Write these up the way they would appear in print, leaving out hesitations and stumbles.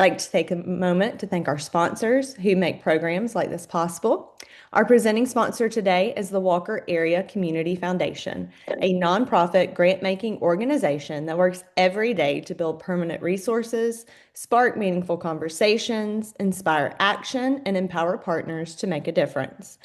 I'd like to take a moment to thank our sponsors who make programs like this possible. Our presenting sponsor today is the Walker Area Community Foundation, a nonprofit grant-making organization that works every day to build permanent resources, spark meaningful conversations, inspire action, and empower partners to make a difference.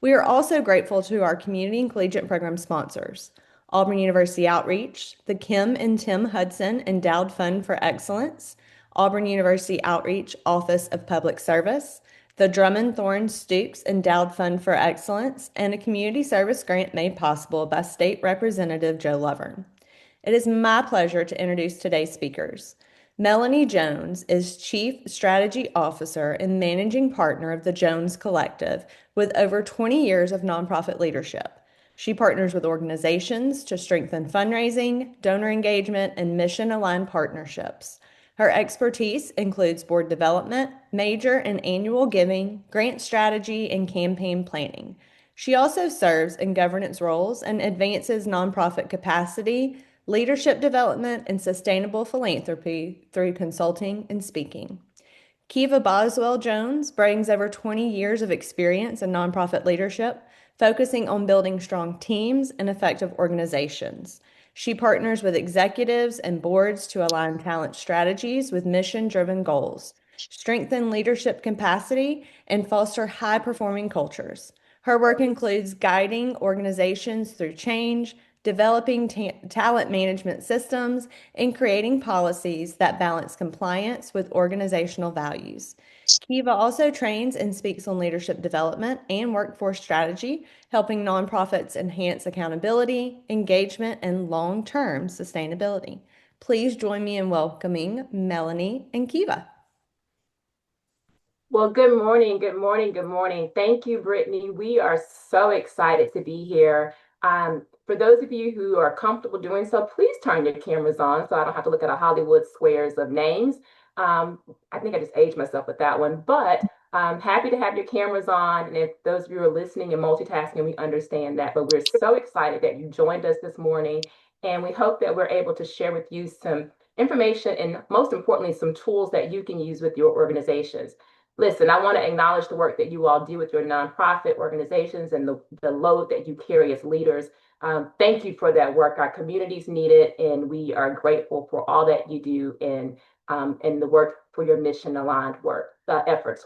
We are also grateful to our community and collegiate program sponsors, Auburn University Outreach, the Kim and Tim Hudson Endowed Fund for Excellence, Auburn University Outreach Office of Public Service, the Drummond Thorne Stooks Endowed Fund for Excellence, and a community service grant made possible by State Representative Joe Lovern. It is my pleasure to introduce today's speakers. Melanie Jones is Chief Strategy Officer and Managing Partner of the Jones Collective with over 20 years of nonprofit leadership. She partners with organizations to strengthen fundraising, donor engagement, and mission-aligned partnerships. Her expertise includes board development, major and annual giving, grant strategy, and campaign planning. She also serves in governance roles and advances nonprofit capacity, leadership development, and sustainable philanthropy through consulting and speaking. Keava Boswell Jones brings over 20 years of experience in nonprofit leadership, focusing on building strong teams and effective organizations. She partners with executives and boards to align talent strategies with mission-driven goals, strengthen leadership capacity, and foster high-performing cultures. Her work includes guiding organizations through change, developing talent management systems, and creating policies that balance compliance with organizational values. Kiva also trains and speaks on leadership development and workforce strategy, helping nonprofits enhance accountability, engagement, and long-term sustainability. Please join me in welcoming Melanie and Kiva. Well, good morning, good morning, good morning. Thank you, Brittany. We are so excited to be here. For those of you who are comfortable doing so, please turn your cameras on so I don't have to look at a Hollywood squares of names. I think I just aged myself with that one, but I'm happy to have your cameras on. And if those of you are listening and multitasking, we understand that. But we're so excited that you joined us this morning. And we hope that we're able to share with you some information and most importantly, some tools that you can use with your organizations. Listen, I want to acknowledge the work that you all do with your nonprofit organizations and the load that you carry as leaders. Thank you for that work. Our communities need it, and we are grateful for all that you do in the work for your mission aligned work efforts.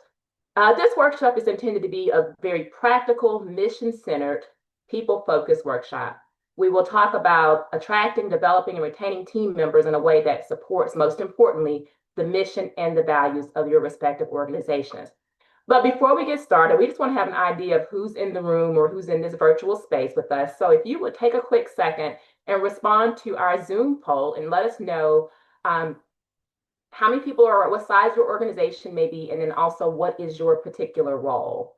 This workshop is intended to be a very practical, mission centered, people focused workshop. We will talk about attracting, developing, and retaining team members in a way that supports, most importantly, the mission and the values of your respective organizations. But before we get started, we just want to have an idea of who's in the room or who's in this virtual space with us. So if you would take a quick second and respond to our Zoom poll and let us know how many people are, what size your organization may be, and then also what is your particular role.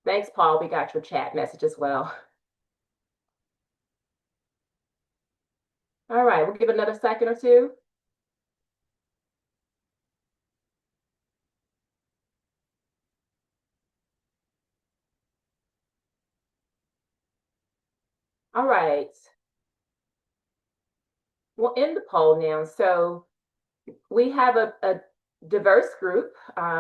Thanks, Paul. We got your chat message as well. All right, we'll give it another second or two. All right. We'll end the poll now. So we have a diverse group.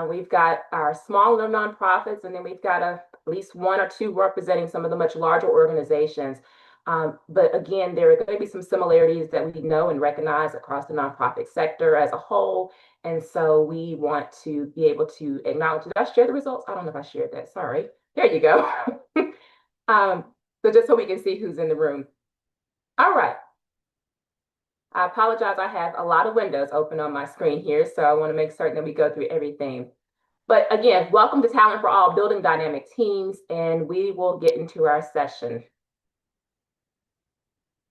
We've got our smaller nonprofits, and then we've got at least one or two representing some of the much larger organizations. But again, there are going to be some similarities that we know and recognize across the nonprofit sector as a whole. And so we want to be able to acknowledge. Did I share the results? I don't know if I shared that. Sorry. There you go. So just so we can see who's in the room. All right. I apologize. I have a lot of windows open on my screen here, so I want to make certain that we go through everything. But again, welcome to Talent for All, Building Dynamic Teams, and we will get into our session.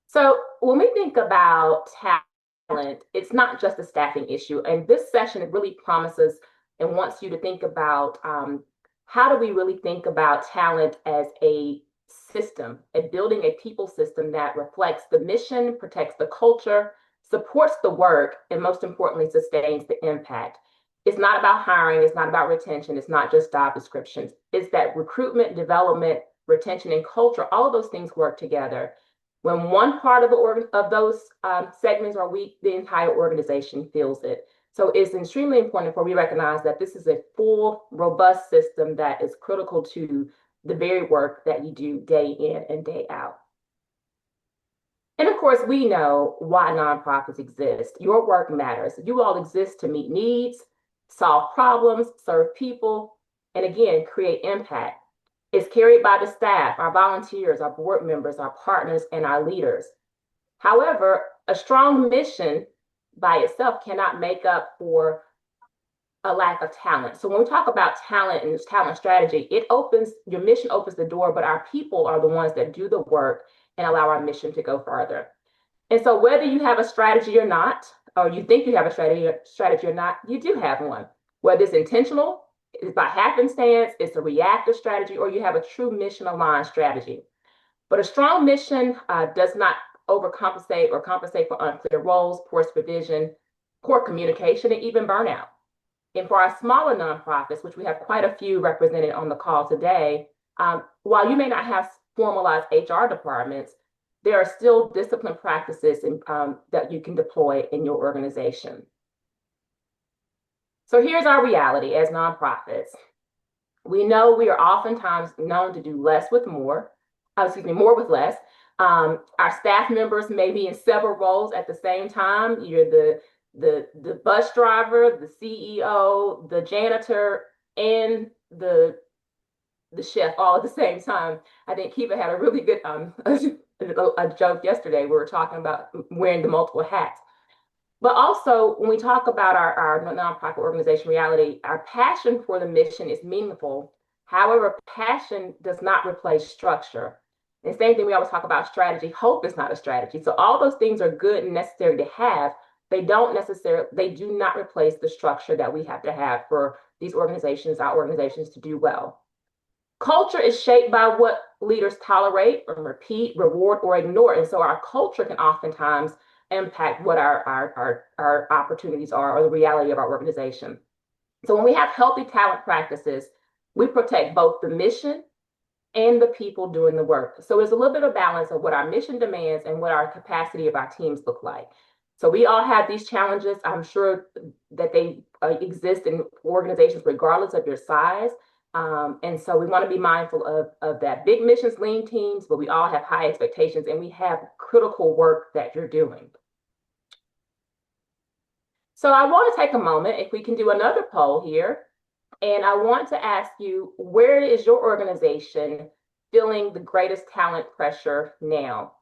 So when we think about talent, it's not just a staffing issue. And this session really promises and wants you to think about how do we really think about talent as a system, at building a people system that reflects the mission, protects the culture, supports the work, and most importantly, sustains the impact. It's not about hiring, it's not about retention, it's not just job descriptions. It's that recruitment, development, retention, and culture, all of those things work together. When one part of those segments are weak, the entire organization feels it. So it's extremely important for we recognize that this is a full, robust system that is critical to the very work that you do day in and day out. And of course, we know why nonprofits exist. Your work matters. You all exist to meet needs, solve problems, serve people, and again, create impact. It's carried by the staff, our volunteers, our board members, our partners, and our leaders. However, a strong mission by itself cannot make up for a lack of talent. So when we talk about talent and this talent strategy, your mission opens the door, but our people are the ones that do the work and allow our mission to go further. And so whether you have a strategy or not, or you think you have a strategy or not, you do have one. Whether it's intentional, it's by happenstance, it's a reactive strategy, or you have a true mission aligned strategy. But a strong mission does not overcompensate or compensate for unclear roles, poor supervision, poor communication, and even burnout. And for our smaller nonprofits, which we have quite a few represented on the call today, while you may not have formalized HR departments, there are still discipline practices that you can deploy in your organization. So here's our reality as nonprofits. We know we are oftentimes known to do less with more, more with less. Our staff members may be in several roles at the same time. You're the bus driver, the CEO, the janitor, and the chef all at the same time. I think Keava had a really good a joke yesterday. We were talking about wearing the multiple hats. But also, when we talk about our nonprofit organization reality, our passion for the mission is meaningful. However, passion does not replace structure. And same thing, we always talk about strategy. Hope is not a strategy. So all those things are good and necessary to have. They do not replace the structure that we have to have for these organizations, our organizations, to do well. Culture is shaped by what leaders tolerate or repeat, reward, or ignore. And so our culture can oftentimes impact what our opportunities are or the reality of our organization. So when we have healthy talent practices, we protect both the mission and the people doing the work. So it's a little bit of balance of what our mission demands and what our capacity of our teams look like. So we all have these challenges. I'm sure that they exist in organizations regardless of your size. And so we want to be mindful of that. Big missions, lean teams, but we all have high expectations and we have critical work that you're doing. So I want to take a moment, if we can do another poll here, and I want to ask you, where is your organization feeling the greatest talent pressure now?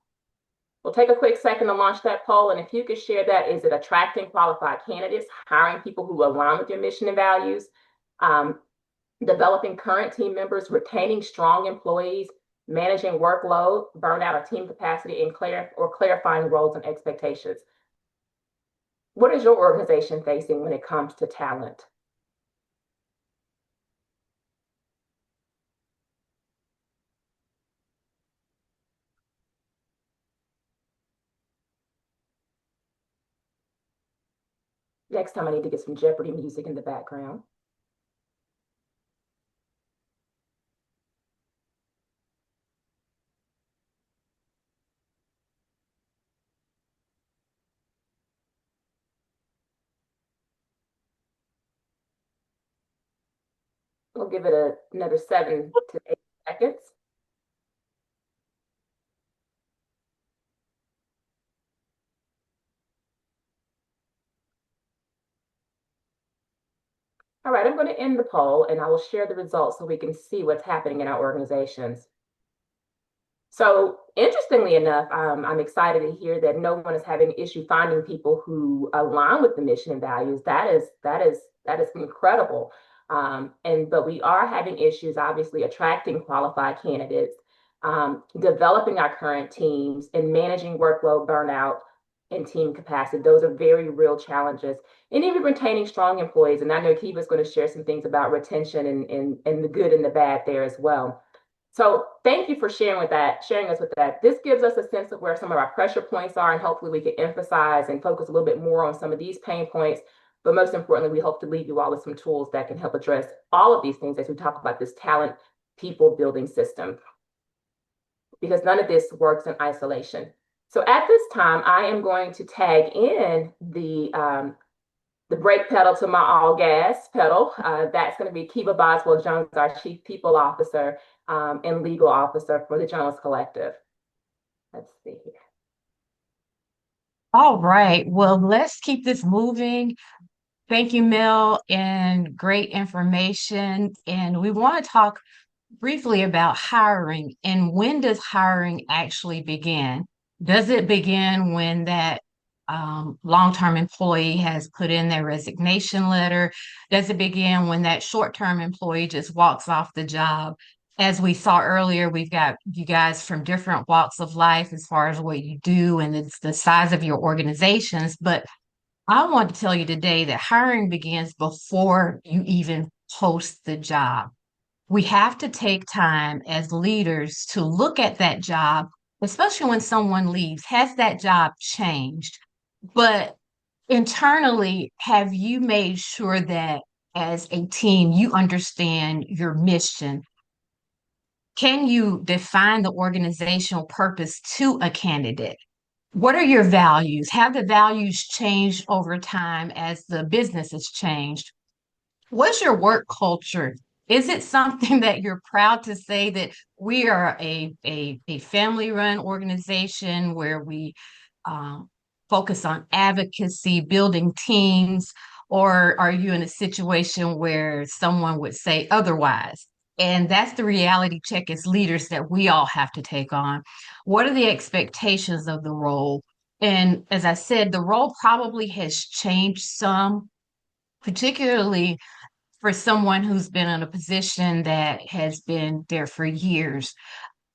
We'll take a quick second to launch that poll, and if you could share that, is it attracting qualified candidates, hiring people who align with your mission and values, developing current team members, retaining strong employees, managing workload, burnout of team capacity, and clarifying roles and expectations? What is your organization facing when it comes to talent? Next time I need to get some Jeopardy music in the background. We'll give it another 7 to 8 seconds. All right, I'm going to end the poll and I will share the results so we can see what's happening in our organizations. So interestingly enough, I'm excited to hear that no one is having an issue finding people who align with the mission and values. That is incredible. But we are having issues, obviously, attracting qualified candidates, developing our current teams, and managing workload burnout and team capacity. Those are very real challenges. And even retaining strong employees. And I know Keeva is going to share some things about retention and the good and the bad there as well. So thank you for sharing us with that. This gives us a sense of where some of our pressure points are, and hopefully we can emphasize and focus a little bit more on some of these pain points. But most importantly, we hope to leave you all with some tools that can help address all of these things as we talk about this talent people building system, because none of this works in isolation. So at this time, I am going to tag in the brake pedal to my all gas pedal. That's going to be Keava Boswell Jones, our Chief People Officer and Legal Officer for the Jones Collective. Let's see here. All right. Well, let's keep this moving. Thank you, Mel, and great information. And we want to talk briefly about hiring and when does hiring actually begin? Does it begin when that long-term employee has put in their resignation letter? Does it begin when that short-term employee just walks off the job? As we saw earlier, we've got you guys from different walks of life as far as what you do and it's the size of your organizations. But I want to tell you today that hiring begins before you even post the job. We have to take time as leaders to look at that job, especially when someone leaves. Has that job changed? But internally, have you made sure that as a team, you understand your mission? Can you define the organizational purpose to a candidate? What are your values? Have the values changed over time as the business has changed? What's your work culture? Is it something that you're proud to say that we are a family-run organization where we um, focus on advocacy, building teams, or are you in a situation where someone would say otherwise? And that's the reality check as leaders that we all have to take on. What are the expectations of the role? And as I said, the role probably has changed some, particularly for someone who's been in a position that has been there for years.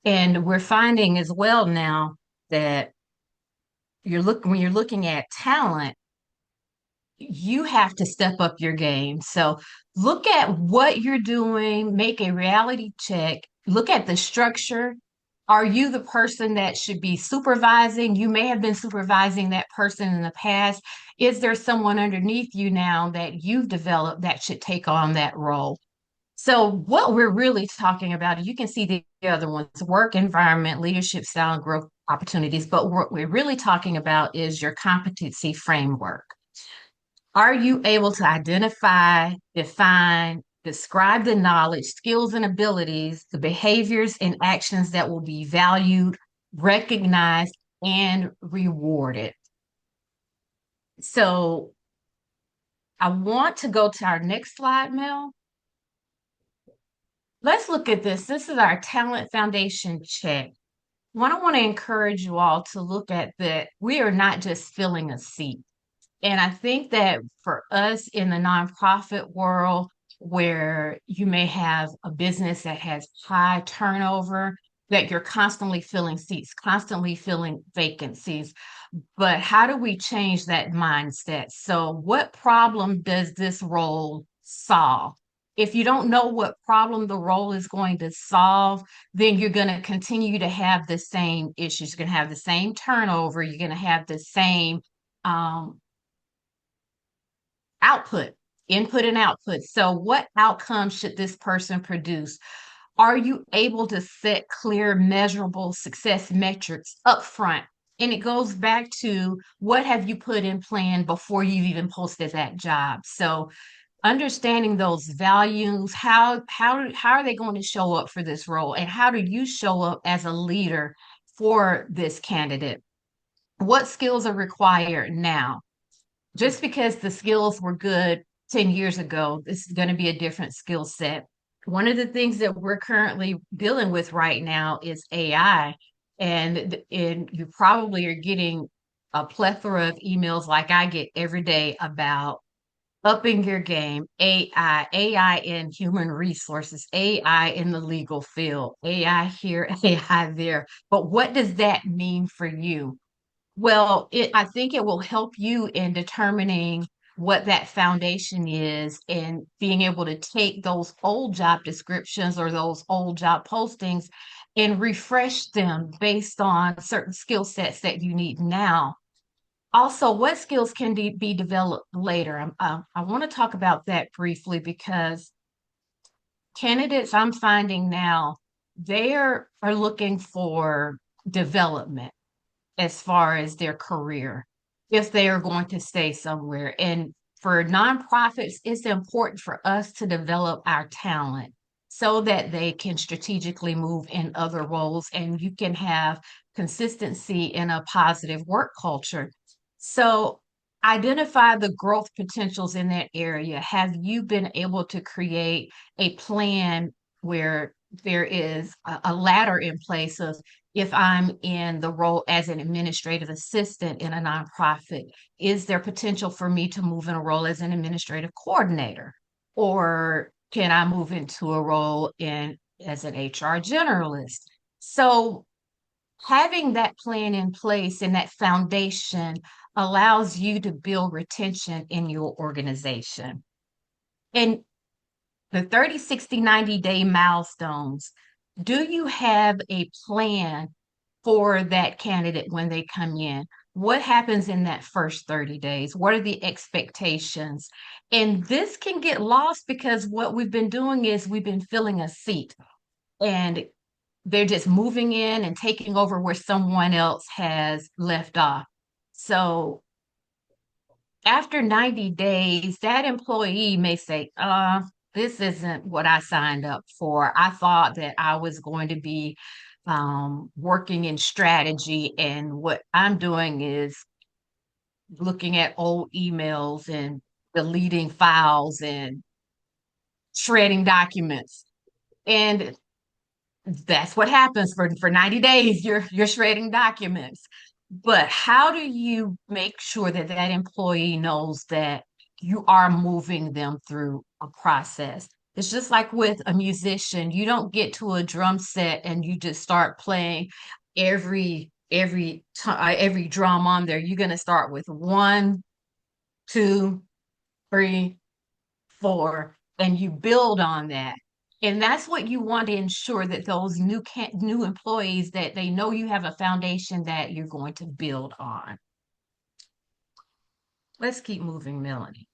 And we're finding as well now that when you're looking at talent, you have to step up your game. So look at what you're doing, make a reality check, look at the structure. Are you the person that should be supervising? You may have been supervising that person in the past. Is there someone underneath you now that you've developed that should take on that role? So, what we're really talking about, you can see the other ones work environment, leadership style, and growth opportunities. But what we're really talking about is your competency framework. Are you able to identify, define, describe the knowledge, skills, and abilities, the behaviors and actions that will be valued, recognized, and rewarded? So, I want to go to our next slide, Mel. Let's look at this. This is our talent foundation check. What I want to encourage you all to look at that we are not just filling a seat. And I think that for us in the nonprofit world, where you may have a business that has high turnover, that you're constantly filling seats, constantly filling vacancies. But how do we change that mindset? So, what problem does this role solve? If you don't know what problem the role is going to solve, then you're going to continue to have the same issues. You're going to have the same turnover. You're going to have the same um, output, input and output. So, what outcomes should this person produce? Are you able to set clear, measurable success metrics up front? And it goes back to what have you put in plan before you've even posted that job? So, understanding those values, how are they going to show up for this role, and how do you show up as a leader for this candidate? What skills are required now? Just because the skills were good 10 years ago, this is going to be a different skill set. One of the things that we're currently dealing with right now is AI. And you probably are getting a plethora of emails like I get every day about upping your game, AI in human resources, AI in the legal field, AI here, AI there. But what does that mean for you? Well, I think it will help you in determining what that foundation is and being able to take those old job descriptions or those old job postings and refresh them based on certain skill sets that you need now. Also, what skills can be developed later? I want to talk about that briefly because candidates I'm finding now, are looking for development as far as their career if they are going to stay somewhere. And for nonprofits, it's important for us to develop our talent so that they can strategically move in other roles and you can have consistency in a positive work culture. So, identify the growth potentials in that area. Have you been able to create a plan where there is a ladder in place of if I'm in the role as an administrative assistant in a nonprofit, is there potential for me to move in a role as an administrative coordinator? Or can I move into a role in as an HR generalist? So having that plan in place and that foundation allows you to build retention in your organization. And the 30, 60, 90-day milestones, do you have a plan for that candidate when they come in? What happens in that first 30 days? What are the expectations? And this can get lost because what we've been doing is we've been filling a seat and they're just moving in and taking over where someone else has left off. So after 90 days, that employee may say, this isn't what I signed up for. I thought that I was going to be working in strategy, and what I'm doing is looking at old emails and deleting files and shredding documents. And that's what happens for 90 days. You're shredding documents. But how do you make sure that that employee knows that you are moving them through a process? It's just like with a musician. You don't get to a drum set and you just start playing every drum on there. You're going to start with one, two, three, for, and you build on that. And that's what you want to ensure that those new employees that they know you have a foundation that you're going to build on. Let's keep moving, Melanie.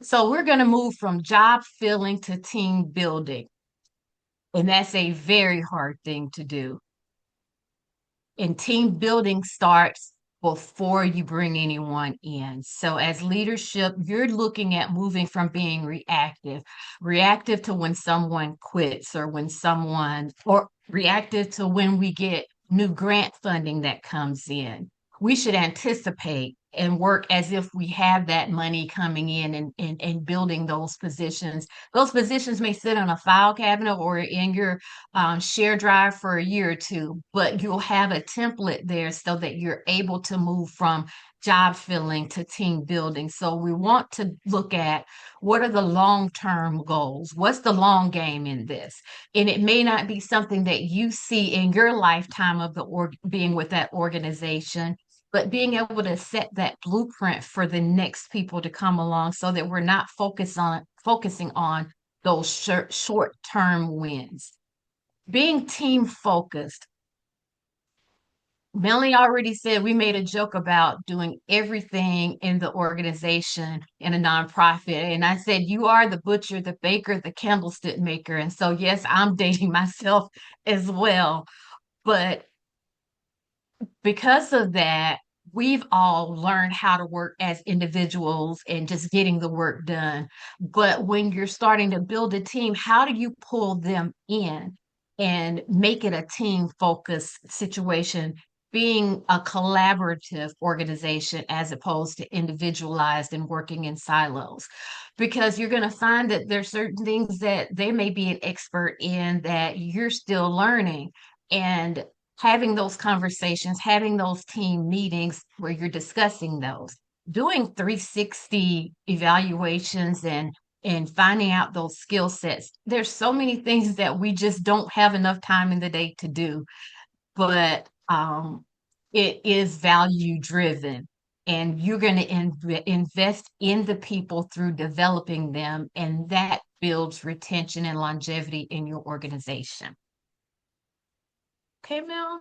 So we're going to move from job filling to team building. And that's a very hard thing to do. And team building starts before you bring anyone in. So as leadership, you're looking at moving from being reactive to when someone quits or reactive to when we get new grant funding that comes in. We should anticipate and work as if we have that money coming in and building those positions. Those positions may sit on a file cabinet or in your share drive for a year or two, but you'll have a template there so that you're able to move from job filling to team building. So we want to look at what are the long-term goals? What's the long game in this? And it may not be something that you see in your lifetime of being with that organization, but being able to set that blueprint for the next people to come along so that we're not focusing on those short-term wins. Being team focused. Melanie already said we made a joke about doing everything in the organization in a nonprofit. And I said, you are the butcher, the baker, the candlestick maker. And so, yes, I'm dating myself as well. But because of that, we've all learned how to work as individuals and just getting the work done. But when you're starting to build a team, how do you pull them in and make it a team focused situation, being a collaborative organization as opposed to individualized and working in silos? Because you're going to find that there's certain things that they may be an expert in that you're still learning. And having those conversations, having those team meetings where you're discussing those, doing 360 evaluations and finding out those skill sets. There's so many things that we just don't have enough time in the day to do. But um, it is value driven, and you're going to invest in the people through developing them, and that builds retention and longevity in your organization. Okay, Mel?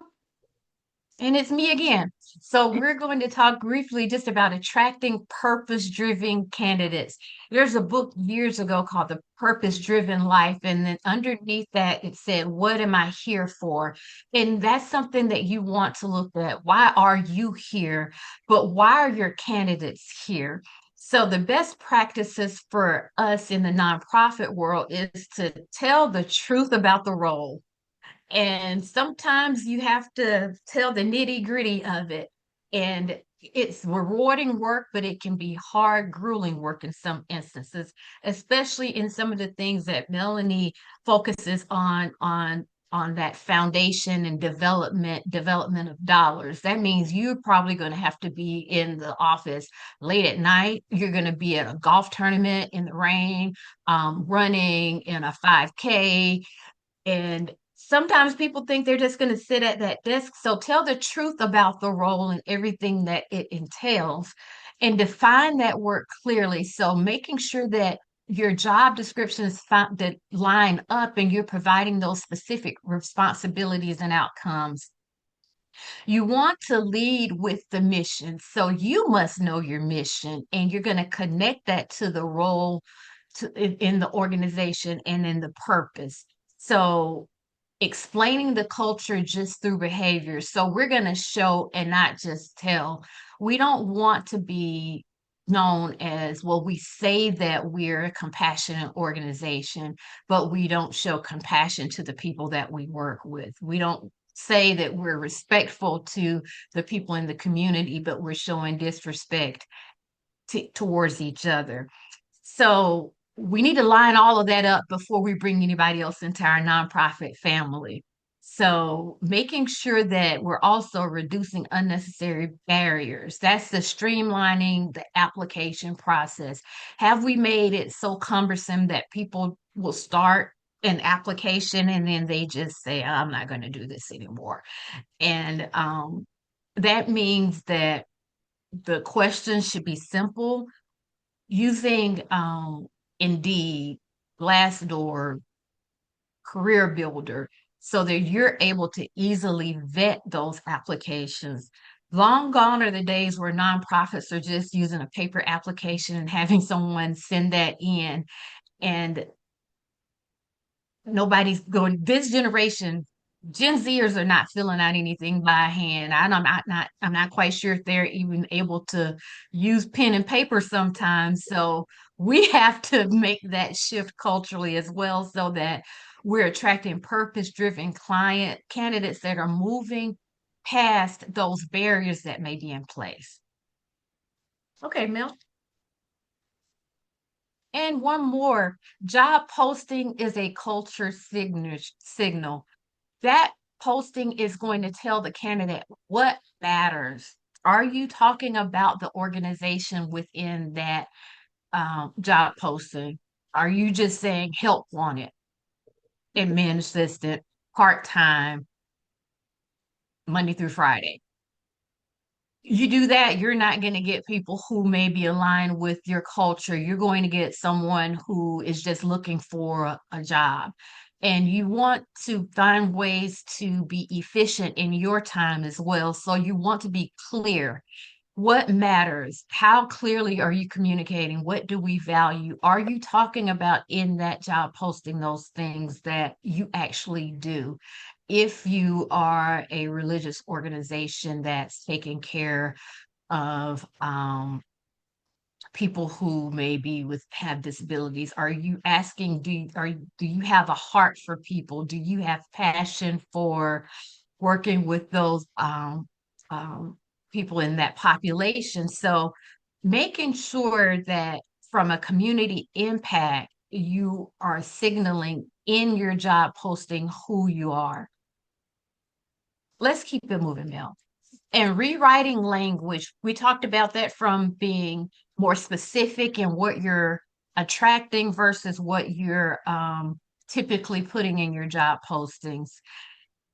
And it's me again. So we're going to talk briefly just about attracting purpose-driven candidates. There's a book years ago called The Purpose-Driven Life, and then underneath that it said, "What am I here for?" And that's something that you want to look at. Why are you here? But why are your candidates here? So the best practices for us in the nonprofit world is to tell the truth about the role, and sometimes you have to tell the nitty gritty of it. And it's rewarding work, but it can be hard, grueling work in some instances, especially in some of the things that Melanie focuses on that foundation and development of dollars. That means you're probably going to have to be in the office late at night. You're going to be at a golf tournament in the rain, running in a 5K, and sometimes people think they're just going to sit at that desk. So tell the truth about the role and everything that it entails, and define that work clearly. So making sure that your job descriptions that line up and you're providing those specific responsibilities and outcomes. You want to lead with the mission. So you must know your mission, and you're going to connect that to the role in the organization and in the purpose. So explaining the culture just through behavior. So we're going to show and not just tell. We don't want to be known as, well, we say that we're a compassionate organization, but we don't show compassion to the people that we work with. We don't say that we're respectful to the people in the community, but we're showing disrespect towards each other. So we need to line all of that up before we bring anybody else into our nonprofit family. So making sure that we're also reducing unnecessary barriers. That's the streamlining the application process. Have we made it so cumbersome that people will start an application and then they just say, I'm not going to do this anymore? And that means that the questions should be simple, using Indeed, Glassdoor, Career Builder, so that you're able to easily vet those applications. Long gone are the days where nonprofits are just using a paper application and having someone send that in, and nobody's going. This generation, Gen Zers are not filling out anything by hand. I'm not quite sure if they're even able to use pen and paper sometimes. So we have to make that shift culturally as well, so that we're attracting purpose-driven client candidates that are moving past those barriers that may be in place. Okay, Mel. And one more, job posting is a culture signal. That posting is going to tell the candidate what matters. Are you talking about the organization within that job posting? Are you just saying help wanted, admin assistant, part-time, Monday through Friday? You do that, you're not going to get people who may be aligned with your culture. You're going to get someone who is just looking for a job. And you want to find ways to be efficient in your time as well. So you want to be clear. What matters? How clearly are you communicating? What do we value? Are you talking about in that job posting those things that you actually do? If you are a religious organization that's taking care of people who maybe have disabilities, are you asking, do you have a heart for people? Do you have passion for working with those um, people in that population? So making sure that from a community impact, you are signaling in your job posting who you are. Let's keep it moving, Mel. And rewriting language, we talked about that, from being more specific in what you're attracting versus what you're typically putting in your job postings.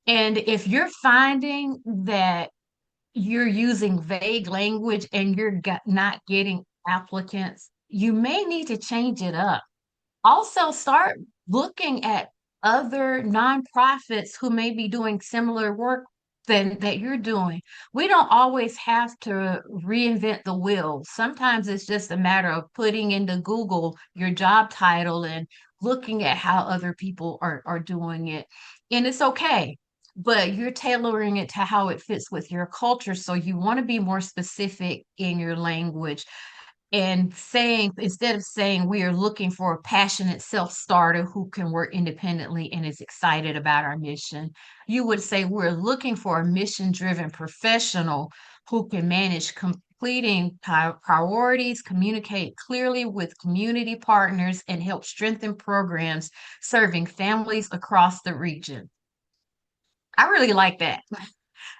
And if you're finding that you're using vague language and not getting applicants, you may need to change it up. Also, start looking at other nonprofits who may be doing similar work than that you're doing. We don't always have to reinvent the wheel. Sometimes it's just a matter of putting into Google your job title and looking at how other people are doing it. And it's okay, but you're tailoring it to how it fits with your culture. So you want to be more specific in your language and saying, instead of saying we are looking for a passionate self-starter who can work independently and is excited about our mission, you would say we're looking for a mission-driven professional who can manage completing priorities, communicate clearly with community partners, and help strengthen programs serving families across the region. I really like that.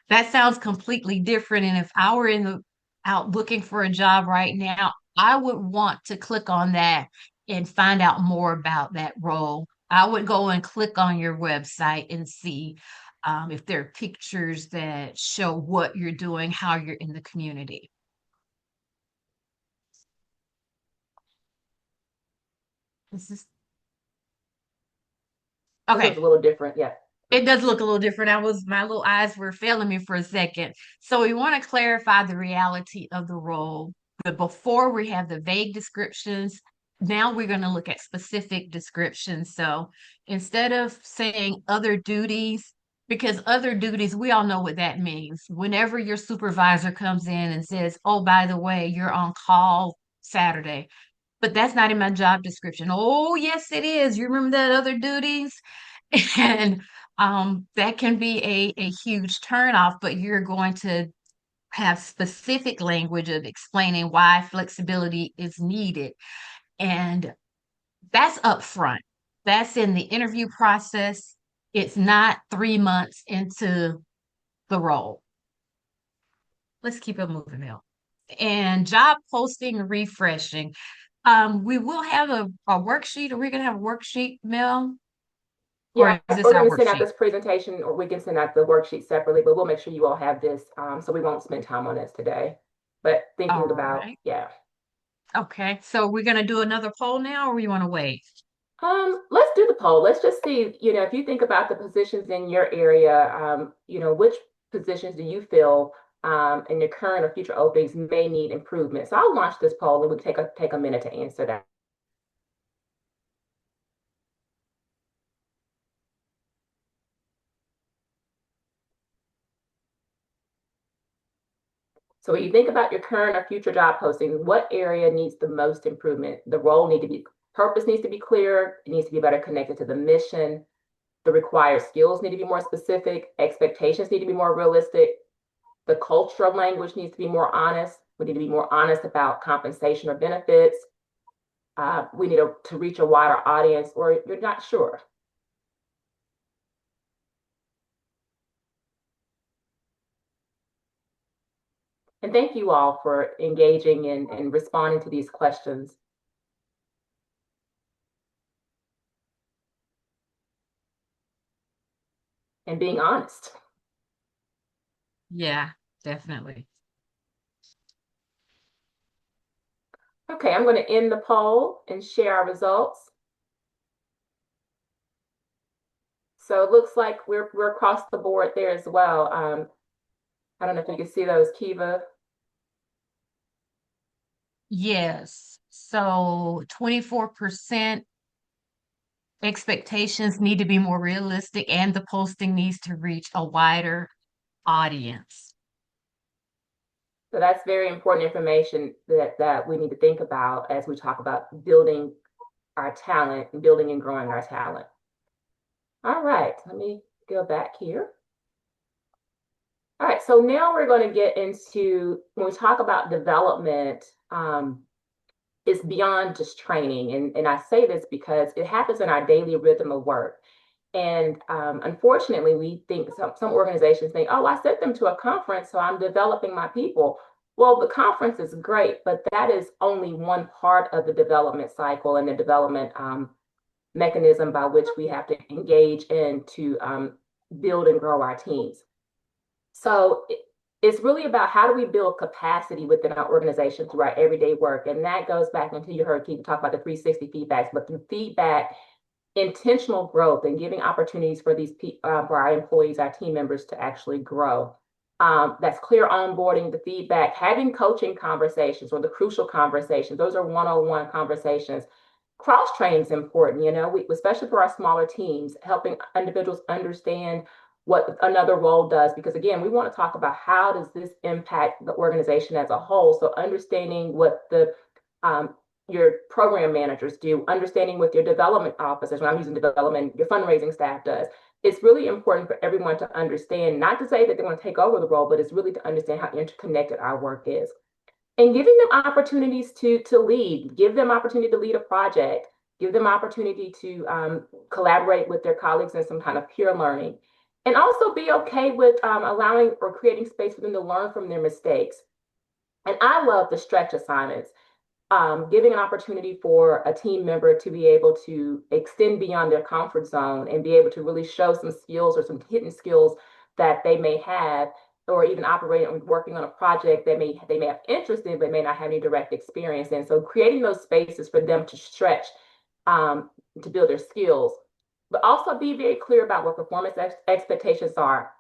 That sounds completely different. And if I were out looking for a job right now, I would want to click on that and find out more about that role. I would go and click on your website and see if there are pictures that show what you're doing, how you're in the community. This is This looks okay. a little different. Yeah. It does look a little different. My little eyes were failing me for a second. So we want to clarify the reality of the role. But before we have the vague descriptions, now we're going to look at specific descriptions. So instead of saying other duties, because other duties, we all know what that means. Whenever your supervisor comes in and says, "Oh, by the way, you're on call Saturday," but that's not in my job description. Oh, yes, it is. You remember that other duties? And that can be a huge turnoff, but you're going to have specific language of explaining why flexibility is needed. And that's upfront. That's in the interview process. It's not 3 months into the role. Let's keep it moving now. And job posting refreshing. We will have a worksheet. Are we going to have a worksheet, Mel? Yeah, Or is this we're our going to send out worksheet? this presentation, or we can send out the worksheet separately, but we'll make sure you all have this, so we won't spend time on this today. But thinking All about, right. yeah. Okay. So we're going to do another poll now, or you want to wait? Let's do the poll. Let's just see, if you think about the positions in your area, which positions do you feel in your current or future openings may need improvement? So I'll launch this poll and we'll take a minute to answer that. So when you think about your current or future job posting, what area needs the most improvement? The role need to be purpose needs to be clear. It needs to be better connected to the mission. The required skills need to be more specific. Expectations need to be more realistic. The cultural language needs to be more honest. We need to be more honest about compensation or benefits. We need to reach a wider audience, or you're not sure. And thank you all for engaging and responding to these questions and being honest. Yeah, definitely. Okay, I'm going to end the poll and share our results. So it looks like we're across the board there as well. I don't know if you can see those, Keava. Yes. So 24% expectations need to be more realistic, and the posting needs to reach a wider audience. So that's very important information that we need to think about as we talk about building our talent and building and growing our talent. All right, let me go back here. All right, so now we're going to get into when we talk about development, it's beyond just training. And I say this because it happens in our daily rhythm of work. And unfortunately, we think some organizations think, oh, I sent them to a conference, so I'm developing my people. Well, the conference is great, but that is only one part of the development cycle and the development mechanism by which we have to engage in to build and grow our teams. So it's really about how do we build capacity within our organization through our everyday work. And that goes back into, you heard Keith talk about the 360 feedbacks, but through feedback, intentional growth and giving opportunities for for our employees, our team members to actually grow. That's clear onboarding, the feedback, having coaching conversations or the crucial conversations. Those are one-on-one conversations. Cross training is important, especially for our smaller teams, helping individuals understand what another role does. Because again, we want to talk about how does this impact the organization as a whole. So understanding what your program managers do, understanding what your development officers, when I'm using development, your fundraising staff does. It's really important for everyone to understand, not to say that they want to take over the role, but it's really to understand how interconnected our work is. And giving them opportunities to lead, give them opportunity to lead a project, give them opportunity to collaborate with their colleagues in some kind of peer learning. And also be okay with allowing or creating space for them to learn from their mistakes. And I love the stretch assignments. Giving an opportunity for a team member to be able to extend beyond their comfort zone and be able to really show some skills or some hidden skills that they may have, or even operating and working on a project that they may have interest in, but may not have any direct experience in. So creating those spaces for them to stretch, to build their skills, but also be very clear about what performance expectations are.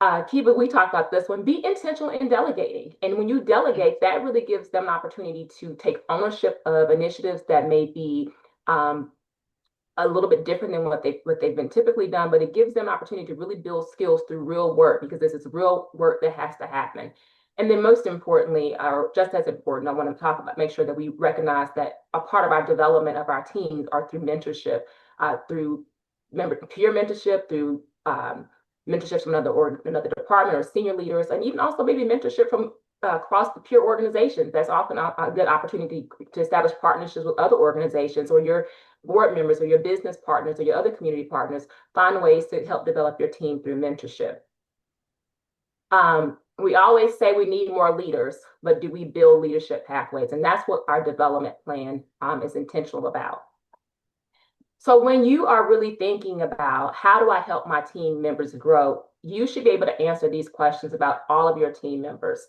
Keava, we talked about this one. Be intentional in delegating. And when you delegate, that really gives them an opportunity to take ownership of initiatives that may be a little bit different than what they've been typically done, but it gives them an opportunity to really build skills through real work, because this is real work that has to happen. And then most importantly, or just as important, I want to make sure that we recognize that a part of our development of our teams are through mentorship, through peer mentorship, through mentorship from another department or senior leaders, and even also maybe mentorship from across the peer organizations. That's often a good opportunity to establish partnerships with other organizations, or your board members, or your business partners, or your other community partners. Find ways to help develop your team through mentorship. We always say we need more leaders, but do we build leadership pathways? And that's what our development plan is intentional about. So when you are really thinking about how do I help my team members grow, you should be able to answer these questions about all of your team members.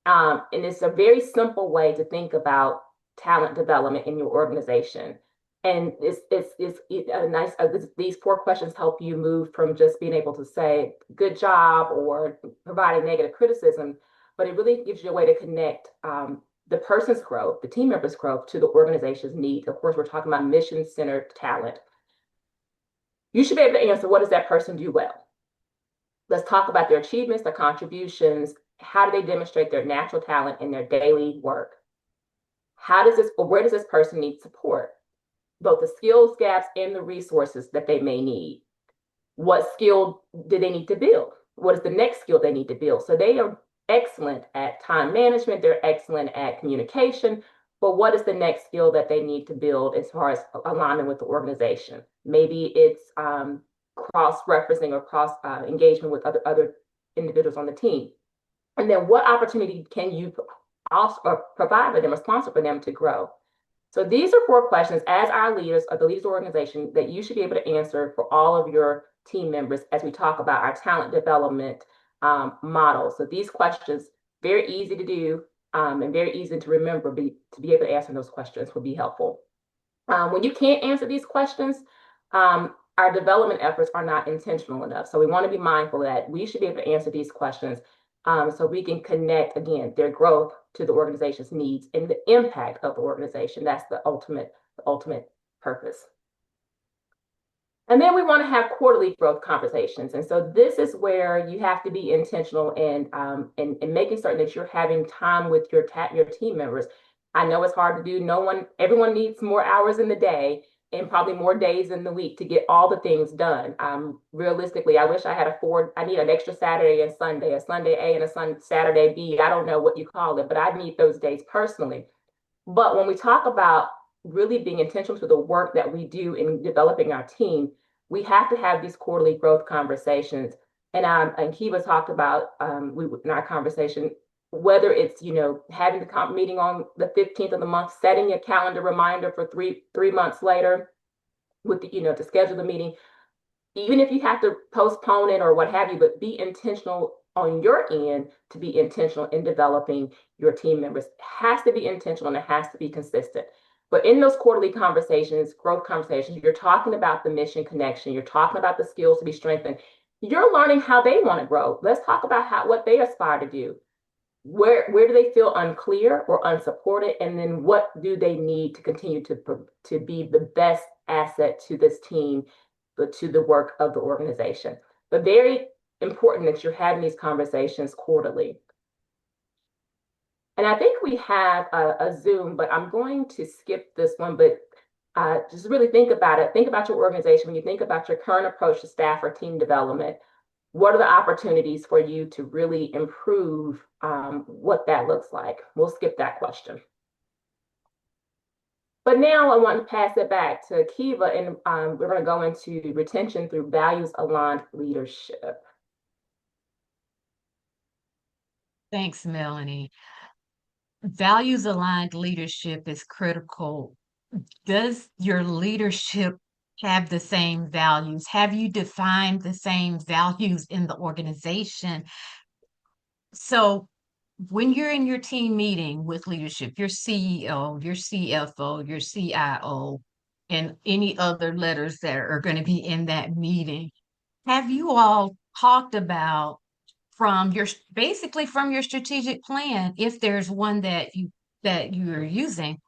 And it's a very simple way to think about talent development in your organization. And these 4 questions help you move from just being able to say good job or providing negative criticism, but it really gives you a way to connect the person's growth, the team member's growth, to the organization's needs. Of course, we're talking about mission-centered talent. You should be able to answer, what does that person do well? Let's talk about their achievements, their contributions. How do they demonstrate their natural talent in their daily work? Where does this person need support? Both the skills gaps and the resources that they may need. What skill do they need to build? What is the next skill they need to build? So they are excellent at time management, they're excellent at communication, but what is the next skill that they need to build as far as alignment with the organization? Maybe it's cross-referencing or cross-engagement with other individuals on the team. And then what opportunity can you also provide for them or sponsor for them to grow? So these are 4 questions as our leaders of the leaders organization that you should be able to answer for all of your team members as we talk about our talent development model. So these questions, very easy to do and very easy to remember, to be able to answer those questions will be helpful. When you can't answer these questions, our development efforts are not intentional enough. So we want to be mindful that we should be able to answer these questions so we can connect, again, their growth to the organization's needs and the impact of the organization. That's the ultimate purpose. And then we want to have quarterly growth conversations. And so this is where you have to be intentional in making certain that you're having time with your team members. I know it's hard to do. Everyone needs more hours in the day and probably more days in the week to get all the things done. Realistically, I wish I had I need an extra Saturday and Sunday, a Sunday A and a Saturday B. I don't know what you call it, but I need those days personally. But when we talk about really being intentional to the work that we do in developing our team, we have to have these quarterly growth conversations. And Keava talked about in our conversation, whether it's having the meeting on the 15th of the month, setting a calendar reminder for three months later, with to schedule the meeting. even if you have to postpone it or what have you, but be intentional on your end to be intentional in developing your team members. It has to be intentional and it has to be consistent. But in those quarterly conversations, growth conversations, you're talking about the mission connection, you're talking about the skills to be strengthened. You're learning how they want to grow. Let's talk about what they aspire to do. Where do they feel unclear or unsupported, and then what do they need to continue to be the best asset to this team, to the work of the organization. But very important that you're having these conversations quarterly. And I think we have a Zoom, but I'm going to skip this one. But just really think about it. Think about your organization when you think about your current approach to staff or team development. What are the opportunities for you to really improve what that looks like? We'll skip that question. But now I want to pass it back to Keava, and we're going to go into retention through values-aligned leadership. Thanks, Melanie. Values-aligned leadership is critical. Does your leadership have the same values? Have you defined the same values in the organization? So when you're in your team meeting with leadership, your CEO, your CFO, your CIO, and any other letters that are going to be in that meeting, have you all talked about from your basically from your strategic plan, if there's one that you're using,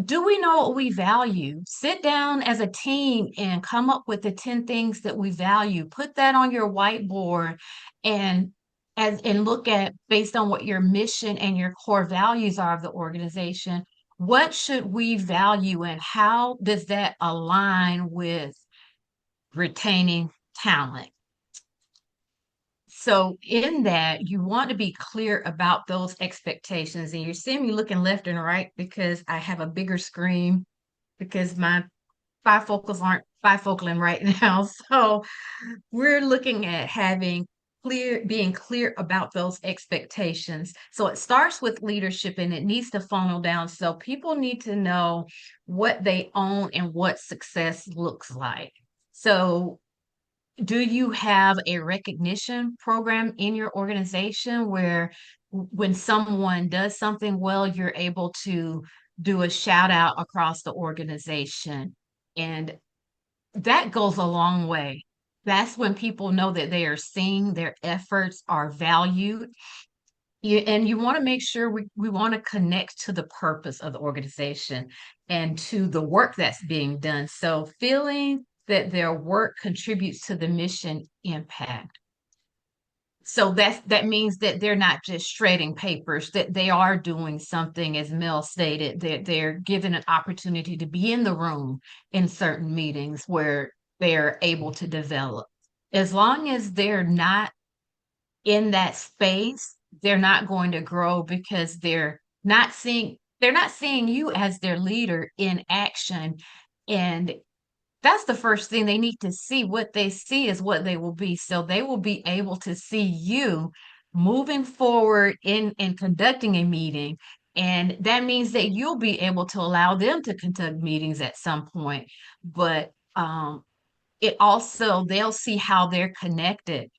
do we know what we value? Sit down as a team and come up with the 10 things that we value. Put that on your whiteboard and and look at based on what your mission and your core values are of the organization. What should we value and how does that align with retaining talent? So in that, you want to be clear about those expectations. And you're seeing me looking left and right because I have a bigger screen because my bifocals aren't bifocaling right now. So we're looking at being clear about those expectations. So it starts with leadership and it needs to funnel down. So people need to know what they own and what success looks like. So do you have a recognition program in your organization where when someone does something well, you're able to do a shout out across the organization? And that goes a long way. That's when people know that they are seen, their efforts are valued. And you want to make sure we want to connect to the purpose of the organization and to the work that's being done. So feeling that their work contributes to the mission impact. So that means that they're not just shredding papers, that they are doing something, as Mel stated, that they're given an opportunity to be in the room in certain meetings where they're able to develop. As long as they're not in that space, they're not going to grow because they're not seeing you as their leader in action. And that's the first thing they need to see. What they see is what they will be. So they will be able to see you moving forward in conducting a meeting. And that means that you'll be able to allow them to conduct meetings at some point. But it also, they'll see how they're connected.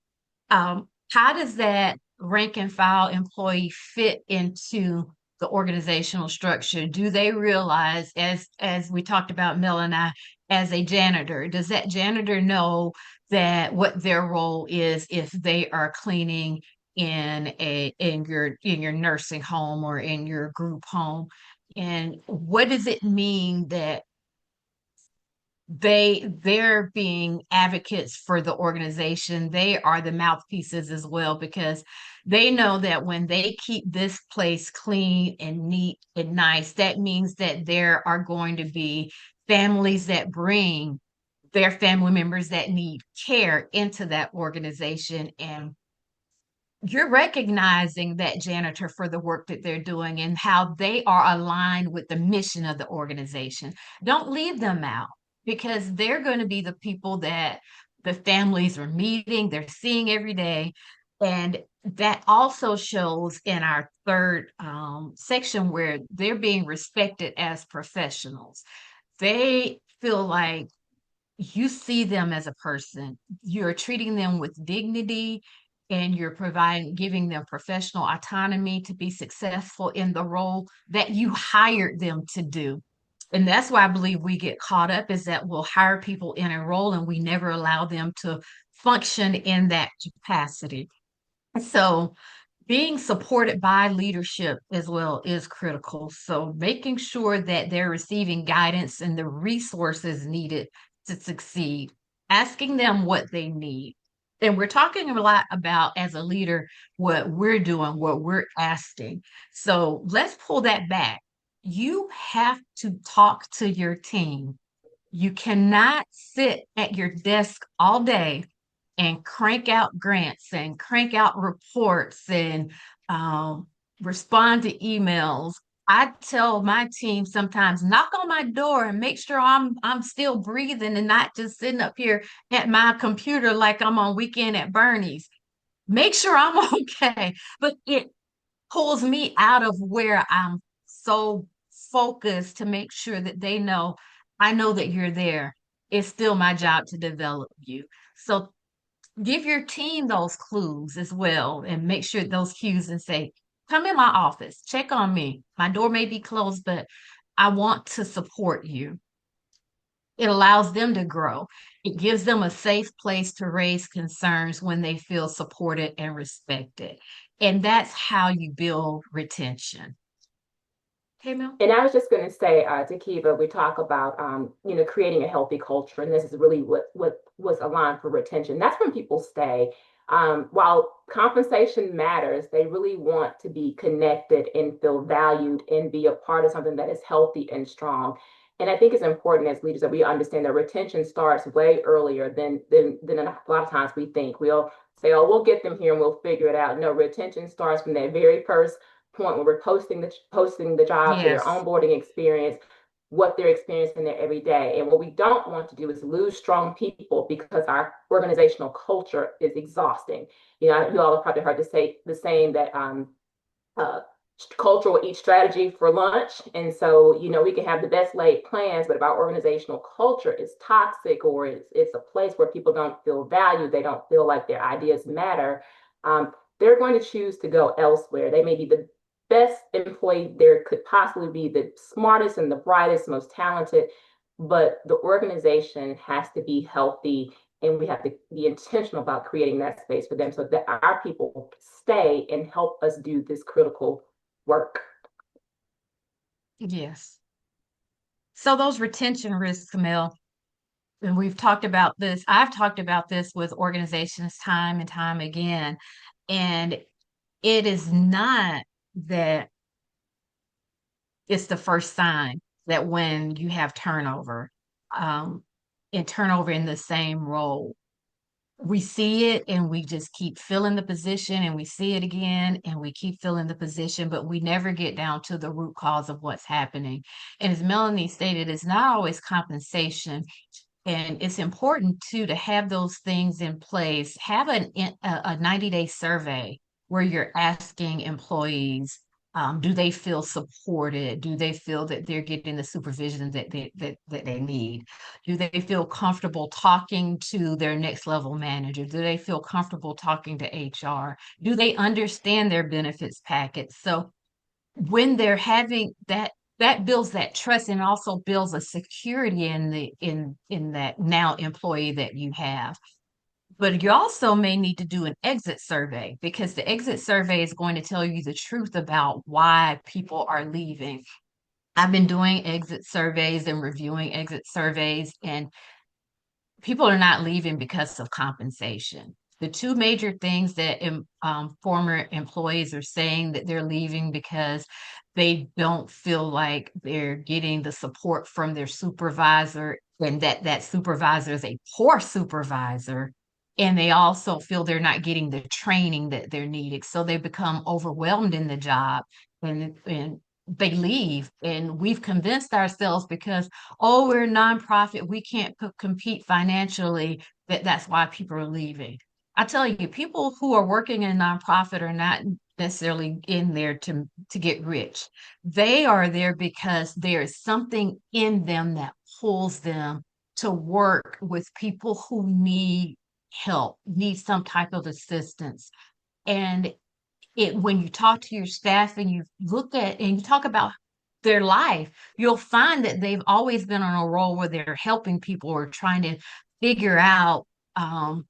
How does that rank and file employee fit into the organizational structure? Do they realize, as we talked about, Mel and I, as a janitor, does that janitor know that what their role is if they are cleaning in your nursing home or in your group home? And what does it mean that they're being advocates for the organization? They are the mouthpieces as well because they know that when they keep this place clean and neat and nice, that means that there are going to be families that bring their family members that need care into that organization. And you're recognizing that janitor for the work that they're doing and how they are aligned with the mission of the organization. Don't leave them out because they're going to be the people that the families are meeting, they're seeing every day. And that also shows in our third section where they're being respected as professionals. They feel like you see them as a person. You're treating them with dignity and you're giving them professional autonomy to be successful in the role that you hired them to do. And that's why I believe we get caught up is that we'll hire people in a role and we never allow them to function in that capacity. So being supported by leadership as well is critical. So making sure that they're receiving guidance and the resources needed to succeed, asking them what they need. And we're talking a lot about, as a leader, what we're doing, what we're asking. So let's pull that back. You have to talk to your team. You cannot sit at your desk all day and crank out grants and crank out reports and um, respond to emails. I tell my team sometimes, knock on my door and make sure I'm still breathing and not just sitting up here at my computer like I'm on weekend at Bernie's. Make sure I'm okay. But it pulls me out of where I'm so focused to make sure that they know I know that you're there. It's still my job to develop you. So give your team those clues as well and make sure those cues and say, come in my office, check on me. My door may be closed, but I want to support you. It allows them to grow. It gives them a safe place to raise concerns when they feel supported and respected. And that's how you build retention. Okay, Mel? And I was just going to say, to Keava, we talk about, creating a healthy culture, and this is really what was aligned for retention. That's when people stay. While compensation matters, they really want to be connected and feel valued and be a part of something that is healthy and strong. And I think it's important as leaders that we understand that retention starts way earlier than a lot of times we think. We'll say, "Oh, we'll get them here and we'll figure it out." No, retention starts from that very first point when we're posting the job to their Yes. onboarding experience, what they're experiencing there every day. And what we don't want to do is lose strong people because our organizational culture is exhausting. You know, you all have probably heard the saying that uh, culture will eat strategy for lunch. And so, we can have the best laid plans, but if our organizational culture is toxic or it's a place where people don't feel valued, they don't feel like their ideas matter, they're going to choose to go elsewhere. They may be the best employee there could possibly be, the smartest and the brightest, most talented, but the organization has to be healthy and we have to be intentional about creating that space for them so that our people stay and help us do this critical work. Yes. So those retention risks, Mel, and we've talked about this. I've talked about this with organizations time and time again. And it is not that it's the first sign that when you have turnover, um, and turnover in the same role, we see it and we just keep filling the position and we see it again and we keep filling the position, but we never get down to the root cause of what's happening. And as Melanie stated, it's not always compensation. And it's important too to have those things in place. Have a 90-day survey where you're asking employees, do they feel supported? Do they feel that they're getting the supervision that they need? Do they feel comfortable talking to their next level manager? Do they feel comfortable talking to HR? Do they understand their benefits package? So when they're having that, that builds that trust and also builds a security in the in that now employee that you have. But you also may need to do an exit survey because the exit survey is going to tell you the truth about why people are leaving. I've been doing exit surveys and reviewing exit surveys, and people are not leaving because of compensation. The two major things that former employees are saying that they're leaving because they don't feel like they're getting the support from their supervisor and that supervisor is a poor supervisor. And they also feel they're not getting the training that they're needing. So they become overwhelmed in the job and they leave. And we've convinced ourselves because oh, we're a nonprofit, we can't compete financially, that's why people are leaving. I tell you, people who are working in a nonprofit are not necessarily in there to get rich. They are there because there is something in them that pulls them to work with people who need help, need some type of assistance. And when you talk to your staff and you look at and you talk about their life, you'll find that they've always been on a role where they're helping people or trying to figure out um,